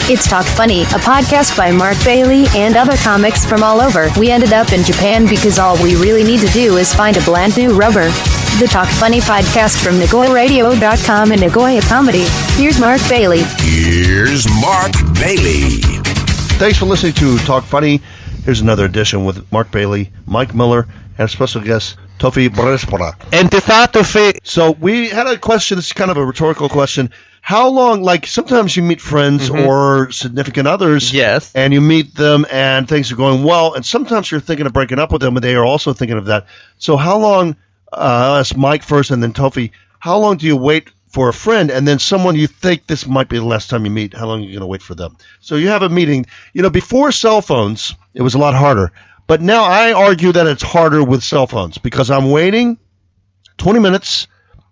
It's Talk Funny, a podcast by Mark Bailey and other comics from all over. We ended up in Japan because all we really need to do is find a bland new rubber. The Talk Funny podcast from Nagoyaradio.com and Nagoyacomedy. Here's Mark Bailey. Here's Mark Bailey. Thanks for listening to Talk Funny. Here's another edition with Mark Bailey, Mike Miller, and a special guest, Tofi Brespora. Tofi. So we had a question, this is kind of a rhetorical question. How long, like sometimes you meet friends or significant others, yes, and you meet them and things are going well, and sometimes you're thinking of breaking up with them and they are also thinking of that. So how long, I'll ask Mike first and then Tofi, how long do you wait for a friend and then someone you think this might be the last time you meet, how long are you going to wait for them? So you have a meeting, before cell phones, it was a lot harder. But now I argue that it's harder with cell phones because I'm waiting 20 minutes.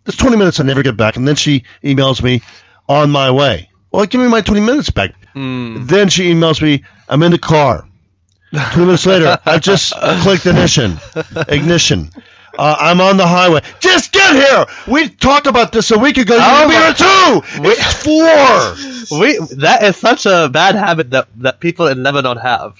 There's 20 minutes I never get back. And then she emails me, on my way. Well, give me my 20 minutes back. Then she emails me, I'm in the car. 20 minutes later, I've just clicked ignition. I'm on the highway. Just get here! We talked about this a week ago. You'll be here too! It's 4! That is such a bad habit that people in Lebanon have.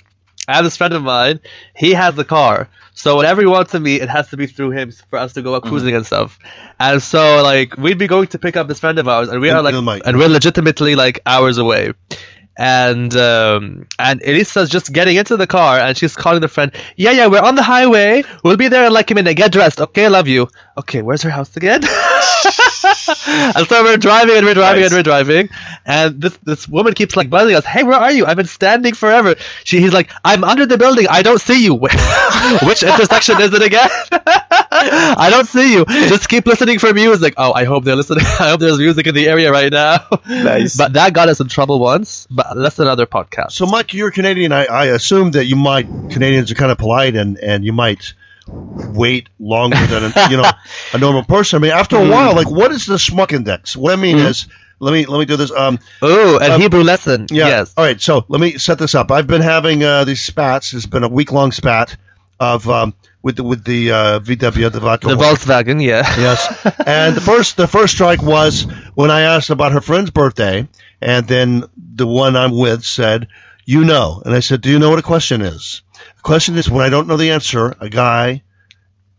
I have this friend of mine. He has the car. So whenever we want to meet, it has to be through him for us to go out cruising and stuff. And so, we'd be going to pick up this friend of ours, and we're legitimately, hours away. And Elisa's just getting into the car, and she's calling the friend, yeah, we're on the highway. We'll be there in a minute. Get dressed. Okay, I love you. Okay, where's her house again? And so we're driving, and this woman keeps buzzing us. Hey, where are you? I've been standing forever. He's like, I'm under the building. I don't see you. Which intersection is it again? I don't see you. Just keep listening for music. Oh, I hope they're listening. I hope there's music in the area right now. Nice. But that got us in trouble once. But that's another podcast. So, Mike, you're Canadian. I assume that Canadians are kind of polite and you might wait longer than a normal person. I mean, after a while, what is the schmuck index? What I mean is, let me do this. Hebrew lesson. Yeah. Yes. All right. So let me set this up. I've been having these spats. It's been a week-long spat of with the VW, the Volkswagen. Yeah. Yes. And the first strike was when I asked about her friend's birthday, and then the one I'm with said, and I said, do you know what a question is? The question is, when I don't know the answer, a guy,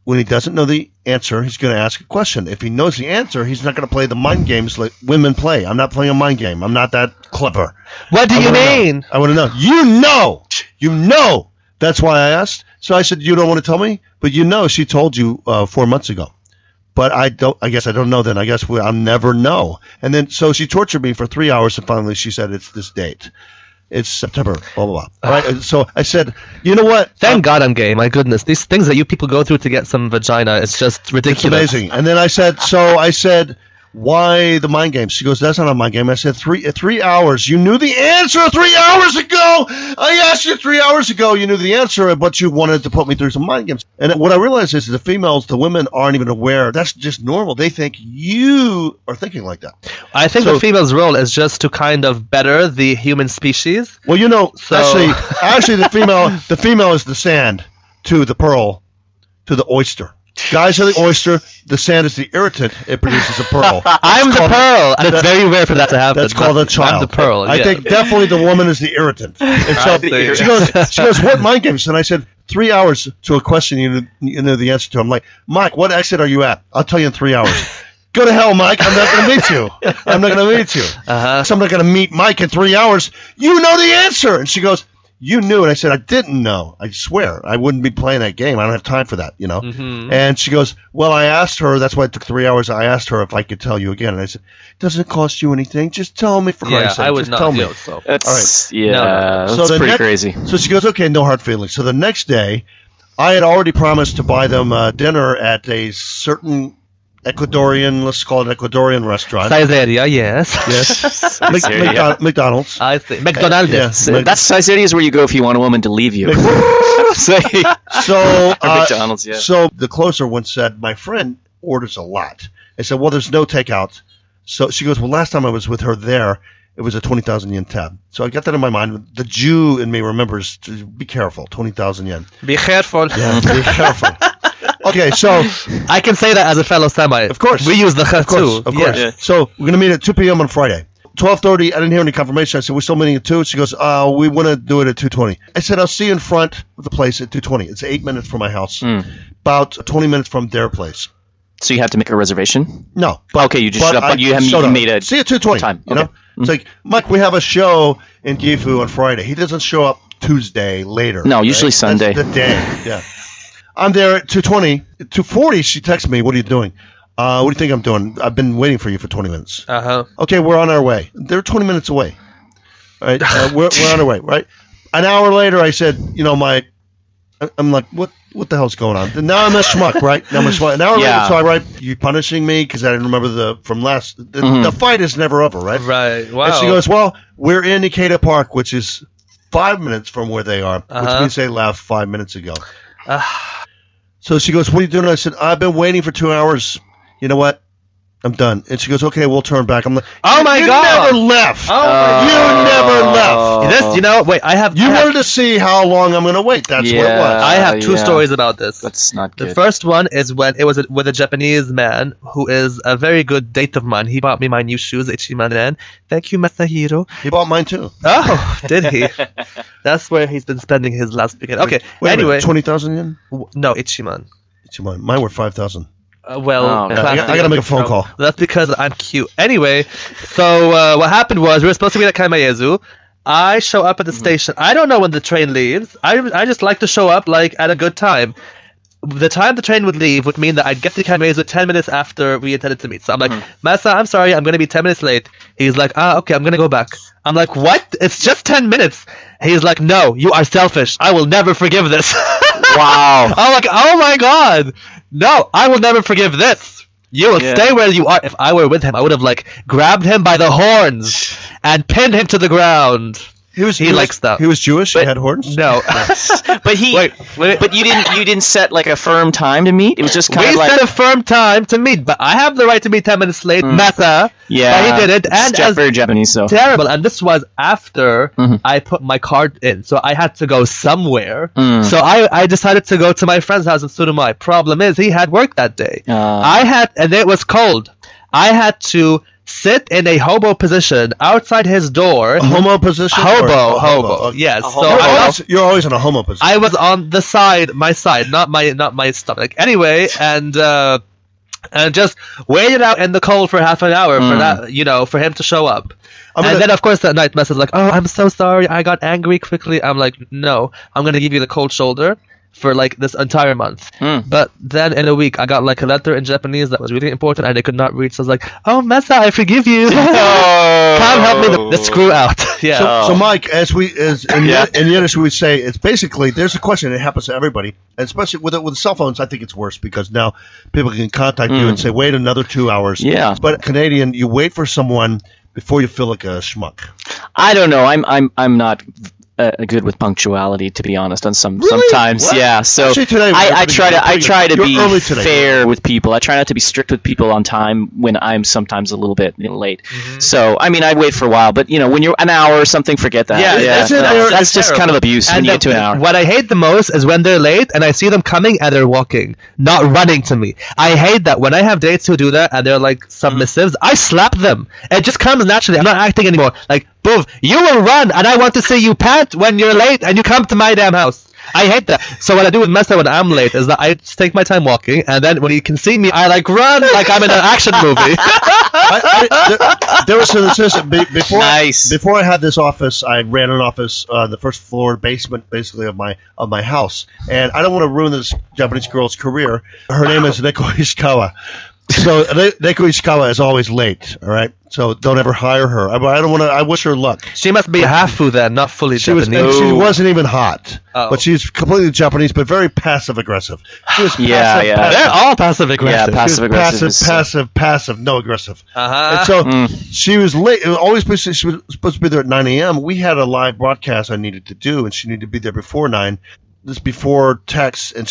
when he doesn't know the answer, he's going to ask a question. If he knows the answer, he's not going to play the mind games like women play. I'm not playing a mind game. I'm not that clever. What do you mean? I want to know. You know. That's why I asked. So I said, you don't want to tell me? But she told you 4 months ago. But I guess I don't know then. I guess I'll never know. And then, so she tortured me for 3 hours, and finally she said, it's this date. It's September, blah, blah, blah. All right? So I said, you know what? Thank God I'm gay. My goodness. These things that you people go through to get some vagina, it's just ridiculous. It's amazing. And then I said, why the mind games? She goes, that's not a mind game. I said, 3 hours. You knew the answer 3 hours ago. I asked you 3 hours ago. You knew the answer, but you wanted to put me through some mind games. And what I realized is the women aren't even aware. That's just normal. They think you are thinking like that. I think the female's role is just to kind of better the human species. Well, actually the female is the sand to the pearl to the oyster. Guys are the oyster. The sand is the irritant. It produces a pearl. I'm the pearl. And it's very rare for that to happen. That's called a child. I'm the pearl. I think definitely the woman is the irritant. And so she goes, what mind games? And I said, 3 hours to a question you know the answer to. I'm like, Mike, what exit are you at? I'll tell you in 3 hours. Go to hell, Mike. I'm not going to meet you. So I'm not going to meet Mike in 3 hours. You know the answer. And she goes, you knew. And I said, I didn't know. I swear. I wouldn't be playing that game. I don't have time for that, And she goes, well, I asked her. That's why it took 3 hours. I asked her if I could tell you again. And I said, doesn't it cost you anything? Just tell me for Christ's sake. I would just not tell me. So. That's, all right. Yeah, no. That's pretty crazy. So she goes, okay, no hard feelings. So the next day, I had already promised to buy them dinner at a certain Ecuadorian, let's call it an Ecuadorian restaurant. Caesarea, yes. Yes. McDonald's. I think. McDonald's. Yeah. That's Caesarea is where you go if you want a woman to leave you. So McDonald's, yeah. So the closer one said, my friend orders a lot. I said, well, there's no takeout. So she goes, well, last time I was with her there, it was a 20,000 yen tab. So I got that in my mind. The Jew in me remembers to be careful, 20,000 yen. Be careful. Yeah, be careful. Okay, so I can say that as a fellow Semite. Of course. We use the ch too. Of course. Yeah. So we're going to meet at 2 p.m. on Friday. 12:30. I didn't hear any confirmation. I said, we're still meeting at 2. She goes, we want to do it at 2:20. I said, I'll see you in front of the place at 2:20. It's 8 minutes from my house. About 20 minutes from their place. So you had to make a reservation? No. Okay, you just showed up, but you made a see you at 2:20. Time. You know? It's like, Mike, we have a show in Gifu on Friday. He doesn't show up Tuesday later. No, usually Sunday. That's the day. Yeah. I'm there at 2:20. At 2:40, she texts me, what are you doing? What do you think I'm doing? I've been waiting for you for 20 minutes. Okay, we're on our way. They're 20 minutes away. All right? We're on our way, right? An hour later, I said, Mike, I'm like, what the hell's going on? Now I'm a schmuck, right? Now I'm a schmuck. An hour later, so I write, you punishing me because I didn't remember the fight is never over, right? Right. Wow. And she goes, well, we're in Ikeda Park, which is 5 minutes from where they are, which means they left 5 minutes ago. So she goes, what are you doing? I said, I've been waiting for 2 hours. You know what? I'm done. And she goes, okay, we'll turn back. I'm like, oh my God. You never left. You never left. Wait, You wanted to see how long I'm going to wait. That's what it was. I have two stories about this. That's not good. The first one is when it was with a Japanese man who is a very good date of mine. He bought me my new shoes, Ichiman. Thank you, Masahiro. He bought mine too. Oh, did he? That's where he's been spending his last weekend. Okay, anyway. 20,000 yen? No, Ichiman. Mine were 5,000. I gotta make a phone call. That's because I'm cute. Anyway, so what happened was we were supposed to meet at Kaimayezu. I show up at the station. I don't know when the train leaves. I just like to show up like at a good time. The time the train would leave would mean that I'd get to Kaimayezu 10 minutes after we intended to meet. So I'm like, Masa, I'm sorry, I'm going to be 10 minutes late. He's like, okay, I'm going to go back. I'm like, what? It's just 10 minutes. He's like, no, you are selfish. I will never forgive this. Wow. I'm like, oh my God. No, I will never forgive this. You will stay where you are. If I were with him, I would have grabbed him by the horns and pinned him to the ground. He likes that. He was Jewish. He had horns. No, but wait. But you didn't set a firm time to meet. It was just kind of we set a firm time to meet. But I have the right to meet 10 minutes late. Masa. Yeah, but he did it, and it's very Japanese. So terrible. And this was after I put my card in, so I had to go somewhere. So I decided to go to my friend's house in Surumai. Problem is, he had work that day. And it was cold. I had to sit in a hobo position outside his door. A homo position? Hobo. Yes. So you're always in a homo position. I was on the side, my side, not my stomach. Anyway, and just waited out in the cold for half an hour for that, for him to show up. And then, of course, that night, Mess is like, oh, I'm so sorry. I got angry quickly. I'm like, no, I'm going to give you the cold shoulder for this entire month. But then in a week I got a letter in Japanese that was really important and I could not read, so I was like, oh Mesa, I forgive you. Come help me the screw out. So Mike, in Yiddish we would say, it's basically, there's a question, it happens to everybody, and especially with cell phones. I think it's worse because now people can contact you and say wait another 2 hours. But Canadian, you wait for someone before you feel like a schmuck. I don't know, I'm not good with punctuality, to be honest. Sometimes, what? Yeah. So I try to be fair with people. I try not to be strict with people on time when I'm sometimes a little bit late. So I wait for a while, but when you're an hour or something, forget that. That's just kind of abuse when you get to an hour. What I hate the most is when they're late and I see them coming and they're walking, not running to me. I hate that. When I have dates who do that and they're submissives, I slap them. It just comes naturally. I'm not acting anymore. Boof, you will run, and I want to see you pant when you're late, and you come to my damn house. I hate that. So what I do with Mesa when I'm late is that I just take my time walking, and then when you can see me, I run like I'm in an action movie. There was an assistant before I had this office. I ran an office on the first floor basement, basically of my house, and I don't want to ruin this Japanese girl's career. Her name is Neko Ishikawa. So Neko Ishikawa is always late, all right? So don't ever hire her. I don't want to. I wish her luck. She must be half-fu then, not fully Japanese. She wasn't even hot. But she's completely Japanese, but very passive-aggressive. She was passive. They're all passive-aggressive. Yeah, passive-aggressive. Passive, no aggressive. And so she was late. She was supposed to be there at 9 a.m. We had a live broadcast I needed to do, and she needed to be there before 9. This before text, and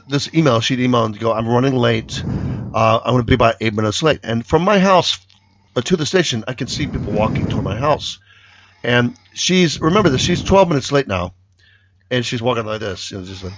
this email, she'd email and go, I'm running late. I'm going to be about 8 minutes late. And from my house to the station, I can see people walking toward my house. And remember this, she's 12 minutes late now. And she's walking like this, just like.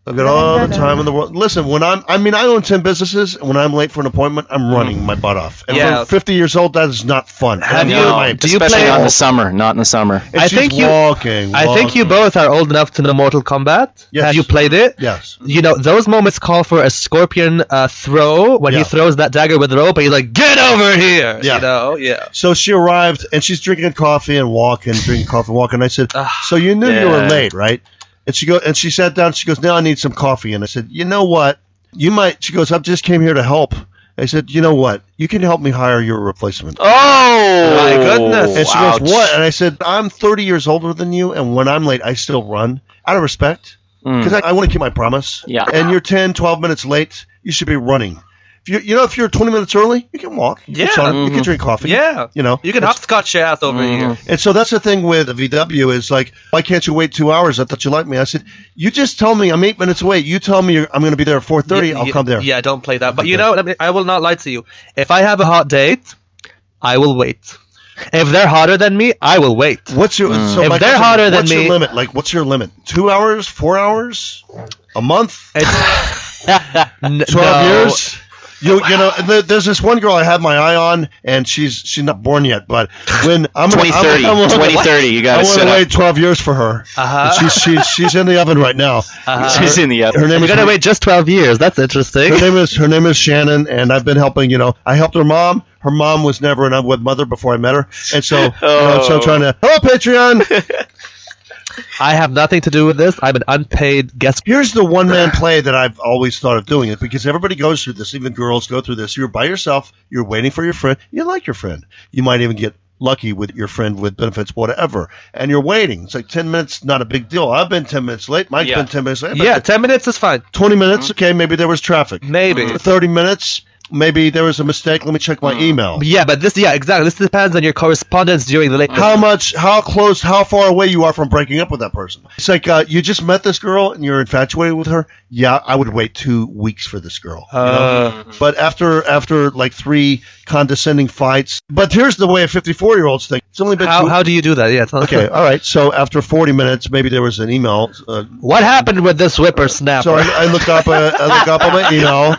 I've got all the time in the world. Listen, I own 10 businesses, and when I'm late for an appointment, I'm running my butt off. And for 50 years old, that is not fun. Do you play not in the summer? Not in the summer. I think you both are old enough to know Mortal Kombat. Yes. Have you played it? Yes. You know, those moments call for a scorpion throw when he throws that dagger with the rope, and he's like, "Get over here!" Yeah. You know? Yeah. So she arrived, and she's drinking coffee and walking. And I said, "So you knew you were late, right?" And she sat down. She goes, "Now I need some coffee." And I said, "You know what? You might." She goes, "I just came here to help." I said, "You know what? You can help me hire your replacement." Oh my goodness! And she goes, "What?" And I said, "I'm 30 years older than you, and when I'm late, I still run out of respect because I want to keep my promise. Yeah. And you're 10, 12 minutes late. You should be running. If you're 20 minutes early, you can walk. You can drink coffee. Yeah. You can hopscotch your ass over here." And so that's the thing with VW is like, why can't you wait 2 hours? I thought you liked me. I said, you just tell me I'm 8 minutes away. You tell me I'm going to be there at 4:30. I'll come there. Yeah, don't play that. But I will not lie to you. If I have a hot date, I will wait. If they're hotter than me, I will wait. What's your if they're hotter than me? What's your limit? Like, what's your limit? 2 hours? 4 hours? A month? 12 years? There's this one girl I have my eye on, and she's not born yet. But when I'm 2030, you got to set up. wait 12 years for her. She's in the oven right now. She's in the oven. Her name You're gonna wait just 12 years. That's interesting. Her name is Shannon, and I've been helping. I helped her mom. Her mom was never an unwed mother before I met her, and so so I'm trying to. Hello, Patreon. I have nothing to do with this. I'm an unpaid guest. Here's the one-man play that I've always thought of doing it because everybody goes through this. Even girls go through this. You're by yourself. You're waiting for your friend. You like your friend. You might even get lucky with your friend with benefits, whatever. And you're waiting. It's like 10 minutes, not a big deal. I've been 10 minutes late. Mike's been 10 minutes late. Yeah, 10 minutes is fine. 20 minutes, okay, maybe there was traffic. Maybe. 30 minutes. Maybe there was a mistake. Let me check my email. Yeah, but exactly. This depends on your correspondence during the late. How close, how far away you are from breaking up with that person. It's like you just met this girl and you're infatuated with her. Yeah, I would wait 2 weeks for this girl. But after like 3 condescending fights. But here's the way a 54-year-olds think. It's only been how do you do that? Yeah. Okay. All right. So after 40 minutes, maybe there was an email. What happened with this whippersnapper? So I look up on my email.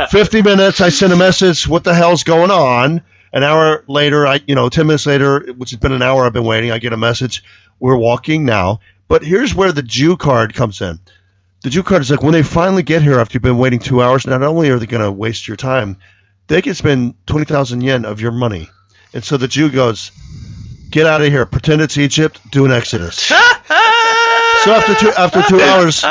50 minutes. I sent a message. What the hell's going on? An hour later, 10 minutes later, which has been an hour I've been waiting, I get a message. We're walking now. But here's where the Jew card comes in. The Jew card is like when they finally get here after you've been waiting 2 hours, not only are they going to waste your time, they can spend 20,000 yen of your money. And so the Jew goes, get out of here. Pretend it's Egypt. Do an exodus. So after 2 hours,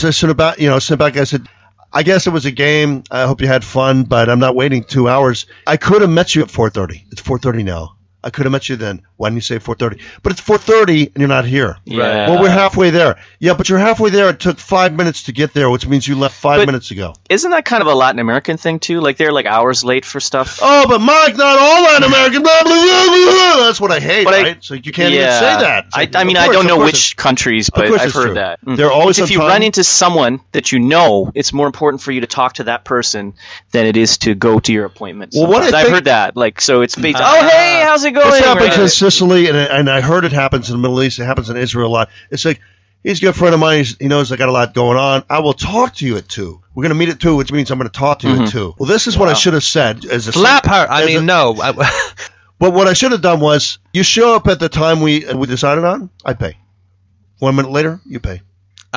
I sent back. I said, I guess it was a game. I hope you had fun, but I'm not waiting 2 hours. I could have met you at 4:30. It's 4:30 now. I could have met you then. Why didn't you say 4:30? But it's 4:30 and you're not here. Yeah. Well, we're halfway there. Yeah, but you're halfway there. It took 5 minutes to get there, which means you left 5 minutes ago. Isn't that kind of a Latin American thing too? Like they're like hours late for stuff. Oh, but Mike, not all Latin American. Blah, blah, blah, blah. That's what I hate, right? So you can't even say that. I mean, I don't know which countries, but I've heard that. They're always if you run into someone that you know, it's more important for you to talk to that person than it is to go to your appointment. Well, I've heard that. Like, so it's based. Oh, hey, how's it going? This happens in Sicily, and I heard it happens in the Middle East. It happens in Israel a lot. It's like, he's a good friend of mine. He knows I got a lot going on. I will talk to you at 2. We're going to meet at 2, which means I'm going to talk to you at 2. Well, this is what I should have said. Slap her. No. But what I should have done was, you show up at the time we decided on, I pay. 1 minute later, you pay.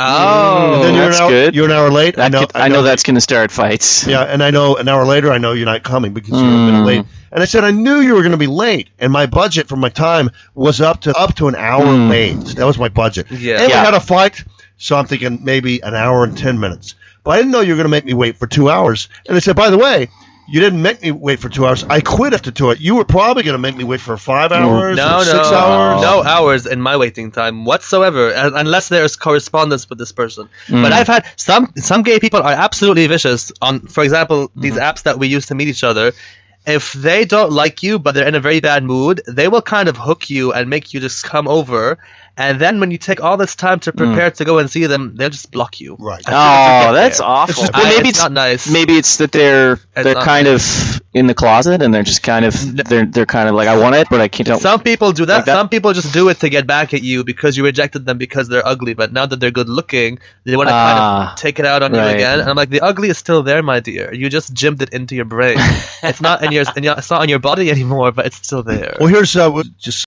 Oh, and then that's good. You're an hour late. I know that's going to start fights. Yeah, and I know an hour later, I know you're not coming because you're a minute late. And I said I knew you were going to be late, and my budget for my time was up to an hour late. That was my budget. Yeah. And we had a fight, so I'm thinking maybe an hour and 10 minutes. But I didn't know you were going to make me wait for 2 hours. And I said, by the way, you didn't make me wait for 2 hours. I quit after 2 hours. You were probably going to make me wait for 5 hours or 6 hours. No hours in my waiting time whatsoever, unless there is correspondence with this person. But I've had some gay people are absolutely vicious on, for example, these apps that we use to meet each other. If they don't like you, but they're in a very bad mood, they will kind of hook you and make you just come over And then when you take all this time to prepare to go and see them, they'll just block you. Right. Oh, that's awful. It's Well, maybe it's not nice. Maybe it's that they're kind of in the closet and they're just kind of they're kind of like, I want it, but I can't. Some people do that. Like that. Some people just do it to get back at you because you rejected them because they're ugly. But now that they're good looking, they want to kind of take it out on you again. And I'm like, the ugly is still there, my dear. You just gymmed it into your brain. It's not in your. It's not on your body anymore, but it's still there. Well, here's just